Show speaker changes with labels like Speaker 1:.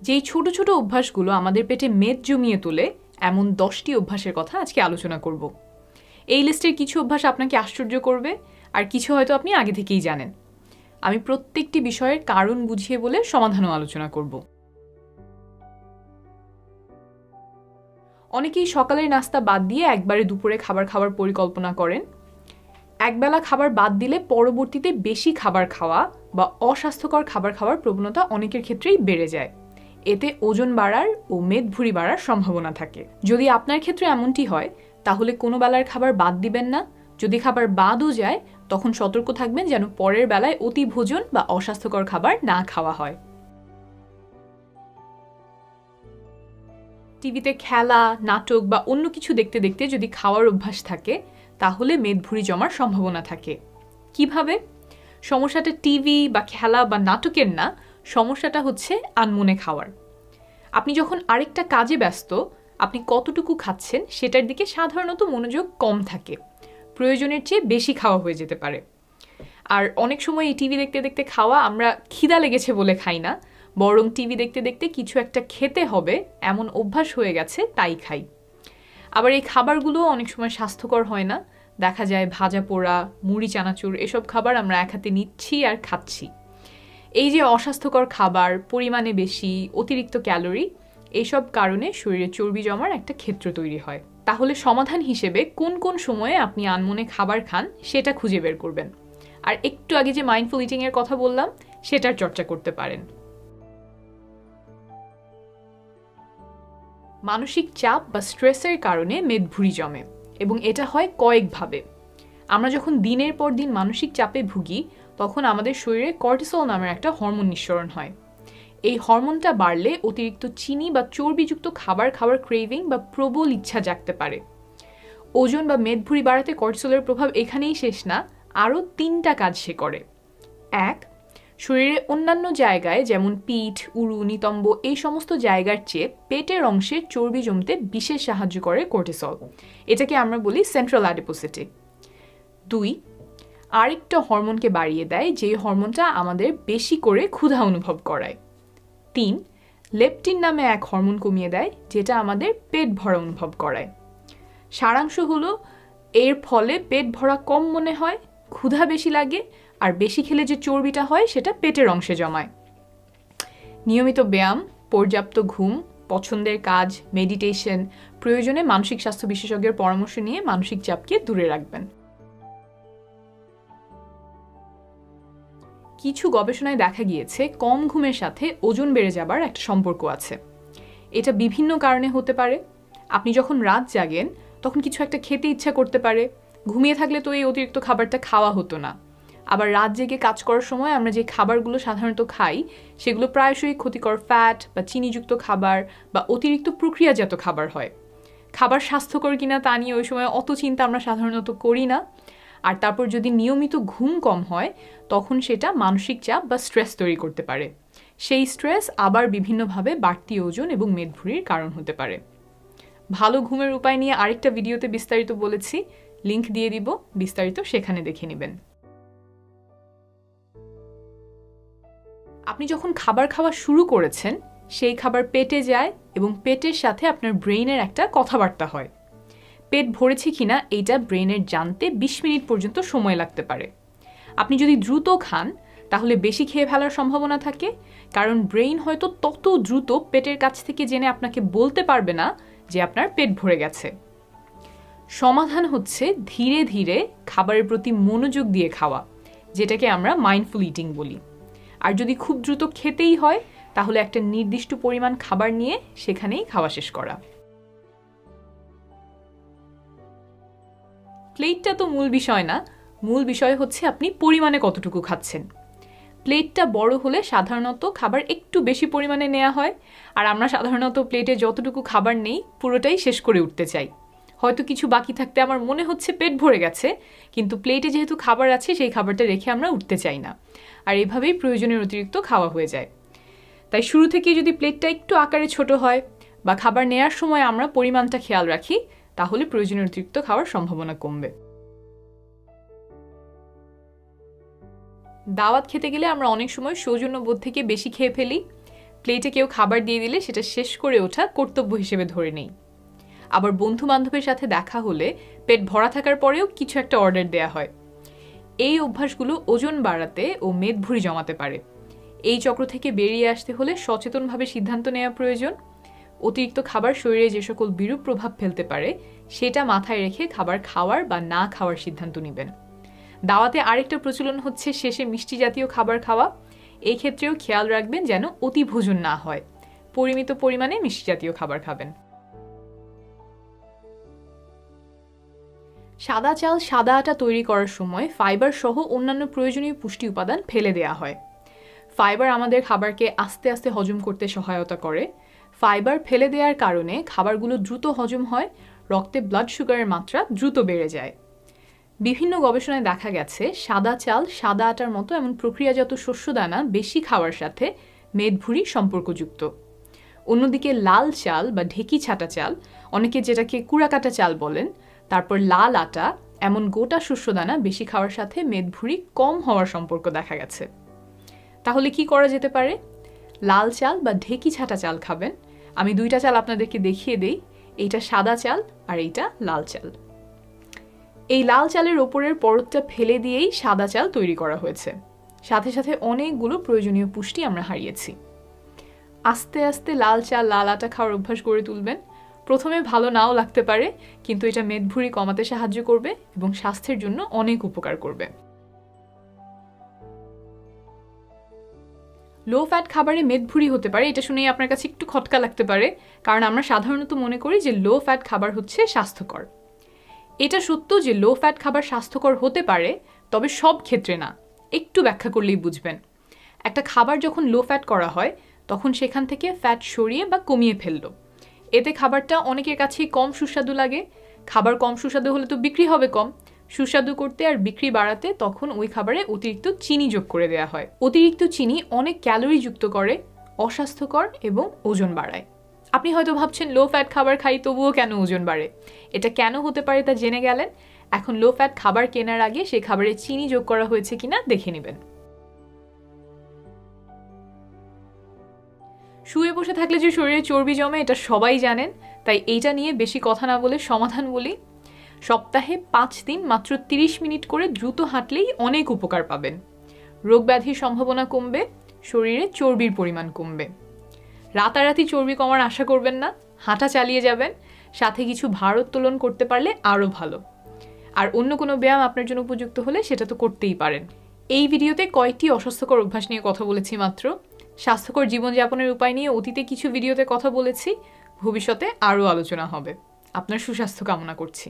Speaker 1: যেই ছোট ছোট অভ্যাসগুলো আমাদের পেটে মেদ জমিয়ে তোলে এমন 10টি অভ্যাসের কথা আজকে আলোচনা করব। এই লিস্টের কিছু অভ্যাস আপনাকে আশ্চর্য করবে, আর কিছু হয়তো আপনি আগে থেকেই জানেন। আমি প্রত্যেকটি বিষয়ের কারণ বুঝিয়ে বলে সমাধানও আলোচনা করব। অনেকেই সকালের নাস্তা বাদ দিয়ে একবারে দুপুরে খাবার খাওয়ার পরিকল্পনা করেন। একবেলা খাবার বাদ দিলে পরবর্তীতে বেশি খাবার খাওয়া বা অস্বাস্থ্যকর খাবার খাওয়ার প্রবণতা অনেকের ক্ষেত্রেই বেড়ে যায়। এতে ওজন বাড়ার ও মেদভুঁড়ি বাড়ার সম্ভাবনা থাকে। যদি আপনার ক্ষেত্রে এমনটি হয় তাহলে কোনো বেলার খাবার বাদ দিবেন না। যদি খাবার বাদও যায় তখন সতর্ক থাকবেন যেন পরের বেলায় অতি ভোজন বা অস্বাস্থ্যকর খাবার না খাওয়া হয়। টিভিতে খেলা, নাটক বা অন্য কিছু দেখতে দেখতে যদি খাওয়ার অভ্যাস থাকে তাহলে মেদভুঁড়ি জমার সম্ভাবনা থাকে। কিভাবে? সমস্যাটা টিভি বা খেলা বা নাটকের না, সমস্যাটা হচ্ছে আনমনে খাওয়ার। আপনি যখন আরেকটা কাজে ব্যস্ত, আপনি কতটুকু খাচ্ছেন সেটার দিকে সাধারণত মনোযোগ কম থাকে। প্রয়োজনের চেয়ে বেশি খাওয়া হয়ে যেতে পারে। আর অনেক সময় এই টিভি দেখতে দেখতে খাওয়া আমরা খিদা লেগেছে বলে খাই না, বরং টিভি দেখতে দেখতে কিছু একটা খেতে হবে এমন অভ্যাস হয়ে গেছে তাই খাই। আবার এই খাবারগুলো অনেক সময় স্বাস্থ্যকর হয় না। দেখা যায় ভাজা পোড়া, মুড়ি চানাচুর এসব খাবার আমরা এক হাতে নিচ্ছি আর খাচ্ছি। এই যে অস্বাস্থ্যকর খাবার, পরিমাণে বেশি, অতিরিক্ত ক্যালোরি, এইসব কারণে শরীরে চর্বি জমার একটা ক্ষেত্র তৈরি হয়। তাহলে সমাধান হিসেবে কোন কোন সময়ে আপনি আনমনে খাবার খান সেটা খুঁজে বের করবেন। আর একটু আগে যে মাইন্ডফুল ইটিং এর কথা বললাম সেটার চর্চা করতে পারেন। মানসিক চাপ বা স্ট্রেসের কারণে মেদভুঁড়ি জমে এবং এটা হয় কয়েকভাবে। আমরা যখন দিনের পর দিন মানসিক চাপে ভুগি তখন আমাদের শরীরে কর্টিসল নামের একটা হরমোন নিঃসরণ হয়। এই হরমোনটা বাড়লে অতিরিক্ত চিনি বা চর্বিযুক্ত খাবার খাওয়ার ক্রেভিং বা প্রবল ইচ্ছা জাগতে পারে। ওজন বা মেদভুঁড়ি বাড়াতে কর্টিসলের প্রভাব এখানেই শেষ না, আরও 3টা কাজ সে করে। 1. শরীরের অন্যান্য জায়গায় যেমন পিঠ, উরু, নিতম্ব এই সমস্ত জায়গার চেয়ে পেটের অংশে চর্বি জমতে বিশেষ সাহায্য করে কর্টিসল। এটাকে আমরা বলি সেন্ট্রাল অ্যাডিপোসিটি। 2. আরেকটা হরমোনকে বাড়িয়ে দেয় যে হরমোনটা আমাদের বেশি করে ক্ষুধা অনুভব করায়। 3. লেপটিন নামে এক হরমোন কমিয়ে দেয় যেটা আমাদের পেট ভরা অনুভব করায়। সারাংশ হলো এর ফলে পেট ভরা কম মনে হয়, ক্ষুধা বেশি লাগে, আর বেশি খেলে যে চর্বিটা হয় সেটা পেটের অংশে জমায়। নিয়মিত ব্যায়াম, পর্যাপ্ত ঘুম, পছন্দের কাজ, মেডিটেশন, প্রয়োজনে মানসিক স্বাস্থ্য বিশেষজ্ঞের পরামর্শ নিয়ে মানসিক চাপকে দূরে রাখবেন। কিছু গবেষণায় দেখা গিয়েছে কম ঘুমের সাথে ওজন বেড়ে যাবার একটা সম্পর্ক আছে। এটা বিভিন্ন কারণে হতে পারে। আপনি যখন রাত জাগেন তখন কিছু একটা খেতে ইচ্ছা করতে পারে। ঘুমিয়ে থাকলে তো এই অতিরিক্ত খাবারটা খাওয়া হতো না। আবার রাত জেগে কাজ করার সময় আমরা যে খাবারগুলো সাধারণত খাই সেগুলো প্রায়শই ক্ষতিকর ফ্যাট বা চিনিযুক্ত খাবার বা অতিরিক্ত প্রক্রিয়াজাত খাবার হয়। খাবার স্বাস্থ্যকর কিনা তা নিয়ে ওই সময় অত চিন্তা আমরা সাধারণত করি না। আর তারপর যদি নিয়মিত ঘুম কম হয় তখন সেটা মানসিক চাপ বা স্ট্রেস তৈরি করতে পারে। সেই স্ট্রেস আবার বিভিন্নভাবে বাড়তি ওজন এবং মেদভুঁড়ির কারণ হতে পারে। ভালো ঘুমের উপায় নিয়ে আরেকটা ভিডিওতে বিস্তারিত বলেছি, লিংক দিয়ে দিব, বিস্তারিত সেখানে দেখে নেবেন। আপনি যখন খাবার খাওয়া শুরু করেছেন সেই খাবার পেটে যায় এবং পেটের সাথে আপনার ব্রেইনের একটা কথাবার্তা হয়। পেট ভরেছে কিনা এইটা ব্রেইনের জানতে 20 মিনিট পর্যন্ত সময় লাগতে পারে। আপনি যদি দ্রুত খান তাহলে বেশি খেয়ে ফেলার সম্ভাবনা থাকে, কারণ ব্রেইন হয়তো তত দ্রুত পেটের কাছ থেকে জেনে আপনাকে বলতে পারবে না যে আপনার পেট ভরে গেছে। সমাধান হচ্ছে ধীরে ধীরে খাবারের প্রতি মনোযোগ দিয়ে খাওয়া, যেটাকে আমরা মাইন্ডফুল ইটিং বলি। আর যদি খুব দ্রুত খেতেই হয় তাহলে একটা নির্দিষ্ট পরিমাণ খাবার নিয়ে সেখানেই খাওয়া শেষ করা। প্লেটটা তো মূল বিষয় না, মূল বিষয় হচ্ছে আপনি পরিমাণে কতটুকু খাচ্ছেন। প্লেটটা বড় হলে সাধারণত খাবার একটু বেশি পরিমাণে নেওয়া হয়, আর আমরা সাধারণত প্লেটে যতটুকু খাবার নেই পুরোটাই শেষ করে উঠতে চাই। হয়তো কিছু বাকি থাকতে আমার মনে হচ্ছে পেট ভরে গেছে, কিন্তু প্লেটে যেহেতু খাবার আছে সেই খাবারটা রেখে আমরা উঠতে চাই না, আর এভাবেই প্রয়োজনের অতিরিক্ত খাওয়া হয়ে যায়। তাই শুরু থেকে যদি প্লেটটা একটু আকারে ছোট হয় বা খাবার নেয়ার সময় আমরা পরিমাণটা খেয়াল রাখি তাহলে প্রয়োজনের অতিরিক্ত খাওয়ার সম্ভাবনা কমবে। দাওয়াত খেতে গেলে আমরা অনেক সময় সৌজন্যবোধ থেকে বেশি খেয়ে ফেলি। প্লেটে কেউ খাবার দিয়ে দিলে সেটা শেষ করে ওঠা কর্তব্য হিসেবে ধরে নেই। আবার বন্ধু বান্ধবের সাথে দেখা হলে পেট ভরা থাকার পরেও কিছু একটা অর্ডার দেয়া হয়। এই অভ্যাসগুলো ওজন বাড়াতে ও মেদভুঁড়ি জমাতে পারে। এই চক্র থেকে বেরিয়ে আসতে হলে সচেতনভাবে সিদ্ধান্ত নেওয়া প্রয়োজন। অতিরিক্ত খাবার শরীরে যে সকল বিরূপ প্রভাব ফেলতে পারে সেটা মাথায় রেখে খাবার খাওয়ার বা না খাওয়ার সিদ্ধান্ত নেবেন। দাওয়াতে আরেকটা প্রচলন হচ্ছে শেষে মিষ্টি জাতীয় খাবার খাওয়া। এই ক্ষেত্রেও খেয়াল রাখবেন যেন অতি ভোজন না হয়। পরিমিত পরিমাণে মিষ্টি জাতীয় খাবার খাবেন। সাদা চাল সাদা আটা তৈরি করার সময় ফাইবার সহ অন্যান্য প্রয়োজনীয় পুষ্টি উপাদান ফেলে দেয়া হয়। ফাইবার আমাদের খাবারকে আস্তে আস্তে হজম করতে সহায়তা করে। ফাইবার ফেলে দেওয়ার কারণে খাবারগুলো দ্রুত হজম হয়, রক্তে ব্লাড সুগারের মাত্রা দ্রুত বেড়ে যায়। বিভিন্ন গবেষণায় দেখা গেছে সাদা চাল সাদা আটার মতো এমন প্রক্রিয়াজাত শস্যদানা বেশি খাওয়ার সাথে মেদভুঁড়ি সম্পর্কযুক্ত। অন্যদিকে লাল চাল বা ঢেকি ছাটা চাল, অনেকে যেটাকে কুড়াকাটা চাল বলেন, তারপর লাল আটা এমন গোটা শস্যদানা বেশি খাওয়ার সাথে মেদভুঁড়ি কম হওয়ার সম্পর্ক দেখা গেছে। তাহলে কি করা যেতে পারে? লাল চাল বা ঢেকি ছাটা চাল খাবেন। আমি দুইটা চাল আপনাদেরকে দেখিয়ে দেই। এইটা সাদা চাল আর এইটা লাল চাল। এই লাল চালের ওপরের পরতটা ফেলে দিয়েই সাদা চাল তৈরি করা হয়েছে। সাথে সাথে অনেকগুলো প্রয়োজনীয় পুষ্টি আমরা হারিয়েছি। আস্তে আস্তে লাল চাল লাল আটা খাওয়ার অভ্যাস গড়ে তুলবেন। প্রথমে ভালো নাও লাগতে পারে, কিন্তু এটা মেদভুঁড়ি কমাতে সাহায্য করবে এবং স্বাস্থ্যের জন্য অনেক উপকার করবে। লো ফ্যাট খাবারে মেদভুঁড়ি হতে পারে, এটা শুনেই আপনার কাছে একটু খটকা লাগতে পারে, কারণ আমরা সাধারণত মনে করি যে লো ফ্যাট খাবার হচ্ছে স্বাস্থ্যকর। এটা সত্য যে লো ফ্যাট খাবার স্বাস্থ্যকর হতে পারে, তবে সব ক্ষেত্রে না। একটু ব্যাখ্যা করলেই বুঝবেন। একটা খাবার যখন লো ফ্যাট করা হয় তখন সেখান থেকে ফ্যাট সরিয়ে বা কমিয়ে ফেললো। এতে খাবারটা অনেকের কাছেই কম সুস্বাদু লাগে। খাবার কম সুস্বাদু হলে তো বিক্রি হবে কম। সুস্বাদু করতে আর বিক্রি বাড়াতে তখন ওই খাবারে অতিরিক্ত চিনি যোগ করে দেওয়া হয়। অতিরিক্ত চিনি অনেক ক্যালোরি যুক্ত করে, অস্বাস্থ্যকর এবং ওজন বাড়ায়। আপনি হয়তো ভাবছেন লো ফ্যাট খাবার খাই তবুও কেন ওজন বাড়ে? এটা কেন হতে পারে তা জেনে গেলেন। এখন লো ফ্যাট খাবার কেনার আগে সেই খাবারে চিনি যোগ করা হয়েছে কিনা দেখে নেবেন। শুয়ে বসে থাকলে যে শরীরে চর্বি জমে এটা সবাই জানেন, তাই এইটা নিয়ে বেশি কথা না বলে সমাধান বলি। সপ্তাহে 5 দিন মাত্র 30 মিনিট করে দ্রুত হাঁটলেই অনেক উপকার পাবেন। রোগব্যাধির সম্ভাবনা কমবে, শরীরে চর্বির পরিমাণ কমবে। রাতারাতি চর্বি কমার আশা করবেন না, হাঁটা চালিয়ে যাবেন। সাথে কিছু ভারোত্তোলন করতে পারলে আরও ভালো। আর অন্য কোনো ব্যায়াম আপনার জন্য উপযুক্ত হলে সেটা তো করতেই পারেন। এই ভিডিওতে কয়েকটি অস্বাস্থ্যকর অভ্যাস নিয়ে কথা বলেছি মাত্র। স্বাস্থ্যকর জীবনযাপনের উপায় নিয়ে অতীতে কিছু ভিডিওতে কথা বলেছি, ভবিষ্যতে আরও আলোচনা হবে। আপনার সুস্বাস্থ্য কামনা করছি।